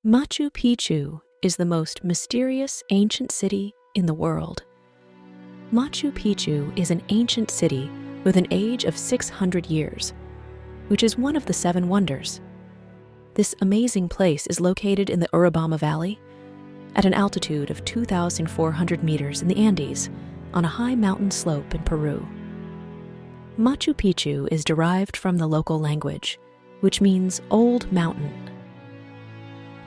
Machu Picchu is the most mysterious ancient city in the world. Machu Picchu is an ancient city with an age of 600 years, which is one of the seven wonders. This amazing place is located in the Urubamba Valley at an altitude of 2,400 meters in the Andes on a high mountain slope in Peru. Machu Picchu is derived from the local language, which means old mountain.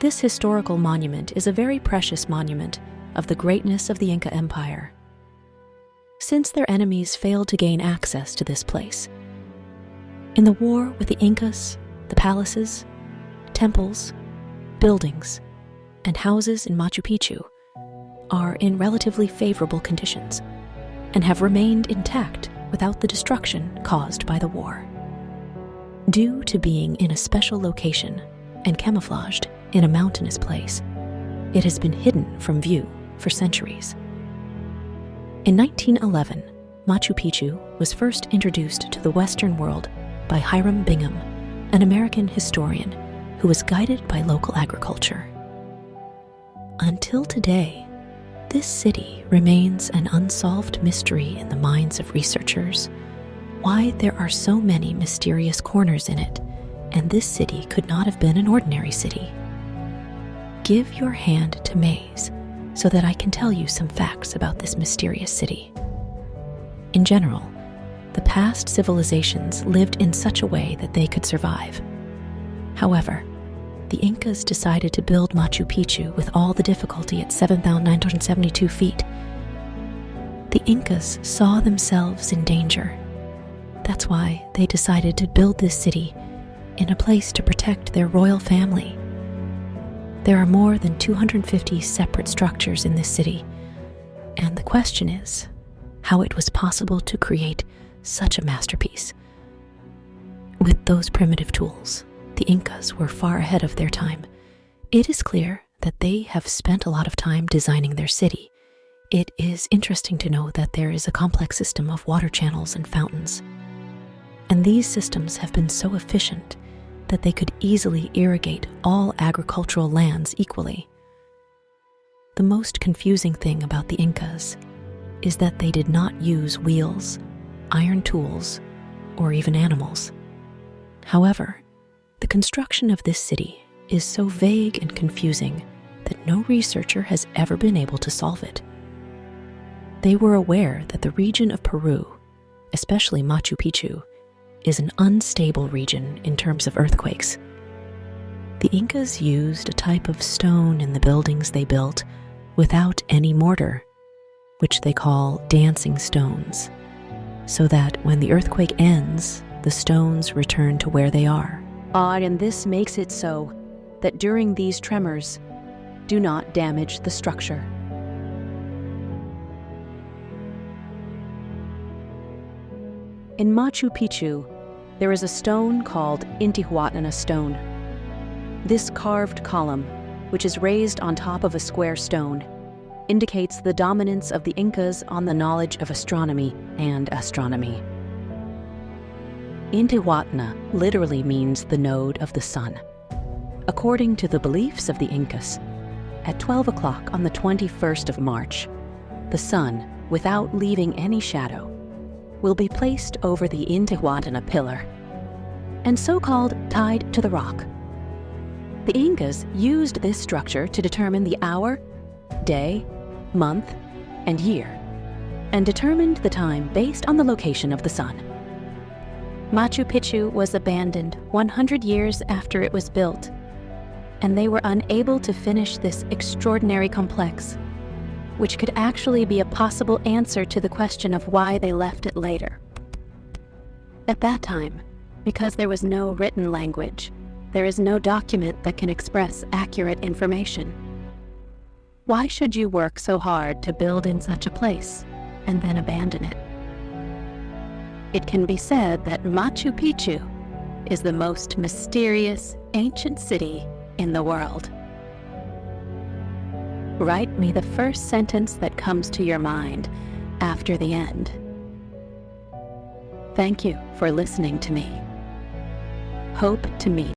This historical monument is a very precious monument of the greatness of the Inca Empire. Since their enemies failed to gain access to this place, in the war with the Incas, the palaces, temples, buildings, and houses in Machu Picchu are in relatively favorable conditions and have remained intact without the destruction caused by the war. Due to being in a special location and camouflaged in a mountainous place, it has been hidden from view for centuries. In 1911, Machu Picchu was first introduced to the Western world by Hiram Bingham, an American historian who was guided by local agriculture. Until today, this city remains an unsolved mystery in the minds of researchers, why there are so many mysterious corners in it, and this city could not have been an ordinary city. Give your hand to Maze so that I can tell you some facts about this mysterious city. In general, the past civilizations lived in such a way that they could survive. However, the Incas decided to build Machu Picchu with all the difficulty at 7,972 feet. The Incas saw themselves in danger. That's why they decided to build this city in a place to protect their royal family. There are more than 250 separate structures in this city, and the question is how it was possible to create such a masterpiece. With those primitive tools, the Incas were far ahead of their time. It is clear that they have spent a lot of time designing their city. It is interesting to know that there is a complex system of water channels and fountains, and these systems have been so efficient that they could easily irrigate all agricultural lands equally. The most confusing thing about the Incas is that they did not use wheels, iron tools, or even animals. However, the construction of this city is so vague and confusing that no researcher has ever been able to solve it. They were aware that the region of Peru, especially Machu Picchu, is an unstable region in terms of earthquakes. The Incas used a type of stone in the buildings they built without any mortar, which they call dancing stones, so that when the earthquake ends, the stones return to where they are. And this makes it so that during these tremors, do not damage the structure. In Machu Picchu, there is a stone called Intihuatana Stone. This carved column, which is raised on top of a square stone, indicates the dominance of the Incas on the knowledge of astronomy and astronomy. Intihuatana literally means the node of the sun. According to the beliefs of the Incas, at 12 o'clock on the 21st of March, the sun, without leaving any shadow, will be placed over the Intihuatana pillar, and so-called tied to the rock. The Incas used this structure to determine the hour, day, month, and year, and determined the time based on the location of the sun. Machu Picchu was abandoned 100 years after it was built, and they were unable to finish this extraordinary complex, which could actually be a possible answer to the question of why they left it later. At that time, because there was no written language, there is no document that can express accurate information. Why should you work so hard to build in such a place and then abandon it? It can be said that Machu Picchu is the most mysterious ancient city in the world. Write me the first sentence that comes to your mind after the end. Thank you for listening to me. Hope to meet